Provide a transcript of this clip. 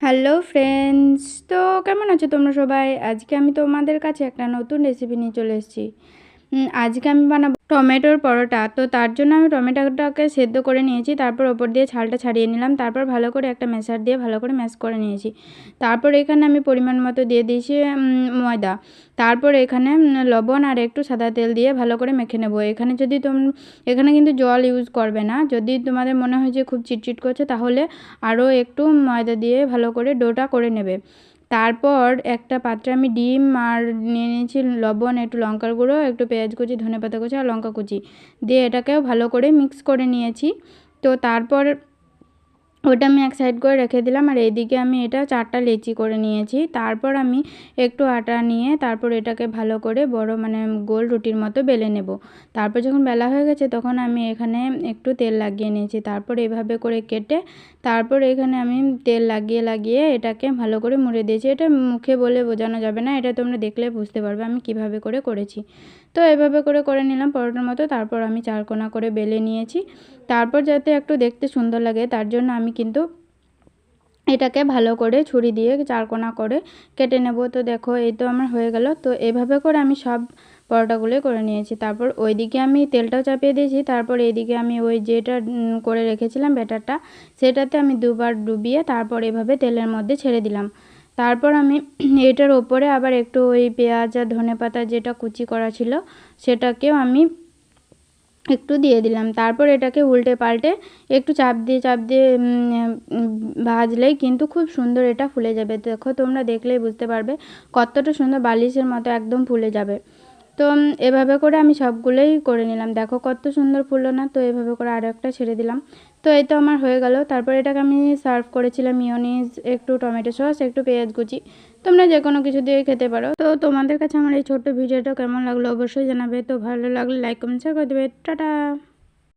Hello friends, তো কেমন আছো তোমরা সবাই? আজকে আমি তোমাদের কাছে একটা নতুন রেসিপি নিয়ে চলে এসেছি। আজকে আমি বানাবো টমেটোর পরোটা। তো তার জন্য আমি টমেটোটাকে সেদ্ধ করে নিয়েছি, তারপর ওপর দিয়ে ছালটা ছাড়িয়ে নিলাম, তারপর ভালো করে একটা ম্যাশার দিয়ে ভালো করে ম্যাশ করে নিয়েছি। তারপর এখানে আমি পরিমাণ মতো দিয়ে দিয়েছি ময়দা। তারপর এখানে লবণ আর একটু সাদা তেল দিয়ে ভালো করে মেখে নেবো। এখানে কিন্তু জল ইউজ করবে না। যদি তোমাদের মনে হয় যে খুব চিটচিট করছে, তাহলে আরও একটু ময়দা দিয়ে ভালো করে ডোটা করে নেবে। তারপর একটা পাত্রে আমি ডিম আর নিয়ে নিয়েছি লবণ, একটু লঙ্কার গুঁড়ো, একটু পেঁয়াজ কুচি, ধনেপাতা কুচি আর লঙ্কা কুচি দিয়ে এটাকেও ভালো করে মিক্স করে নিয়েছি। তো তারপর ওটা আমি এক সাইড করে রেখে দিলাম, আর এইদিকে আমি এটা 4টা লেচি করে নিয়েছি। তারপর আমি একটু আটা নিয়ে তারপর এটাকে ভালো করে বড় গোল রুটির মতো বেলে নেব। তারপর যখন বেলা হয়ে গেছে তখন আমি এখানে একটু তেল লাগিয়ে নিয়েছি। তারপর এভাবে করে কেটে তারপর এখানে আমি তেল লাগিয়ে লাগিয়ে এটাকে ভালো করে মুড়ে দিয়েছি। এটা মুখে বলে বোঝানো যাবে না, এটা তোমরা দেখলে বুঝতে পারবে আমি কিভাবে করে করেছি। তো এভাবে করে করে নিলাম পরোটার মতো। তারপর আমি চারকোনা করে বেলে নিয়েছি। তারপর যাতে একটু দেখতে সুন্দর লাগে তার জন্য আমি কিন্তু এটাকে ভালো করে ছুরি দিয়ে চারকোনা করে কেটে নেব। তো দেখো এই তো আমার হয়ে গেল। তো এভাবে করে আমি সব পরোটাগুলোই করে নিয়েছি। তারপর ওইদিকে আমি তেলটাও চাপিয়ে দিয়েছি। তারপর এইদিকে আমি ওই যেটা করে রেখেছিলাম ব্যাটারটা, সেটাতে আমি দুবার ডুবিয়ে তারপর এভাবে তেলের মধ্যে ছেড়ে দিলাম। তারপর আমি এটার ওপরে আবার একটু ওই পেঁয়াজ আর ধনেপাতা যেটা কুচি করা ছিল সেটাকেও আমি একটু দিয়ে দিলাম। তারপর এটাকে উল্টে পাল্টে একটু চাপ দিয়ে ভাজলেই কিন্তু খুব সুন্দর এটা ফুলে যাবে। দেখো তোমরা দেখলেই বুঝতে পারবে কতটা সুন্দর বালিশের মতো একদম ফুলে যাবে। তো এভাবে করে আমি সবগুলোই করে নিলাম। দেখো কত সুন্দর ফুললো না? তো এভাবে করে আরও একটা ছেড়ে দিলাম। তো এই তো আমার হয়ে গেল। তারপর এটাকে আমি সার্ভ করেছিলাম মিয়োনিজ, একটু টমেটো সস, একটু পেঁয়াজ কুচি। তোমরা যে কোনো কিছু দিয়ে খেতে পারো। তো তোমাদের কাছে আমার এই ছোট্ট ভিডিওটা কেমন লাগলো অবশ্যই জানাবে। তো ভালো লাগলে লাইক কমেন্ট শেয়ার করে দেবে। টাটা।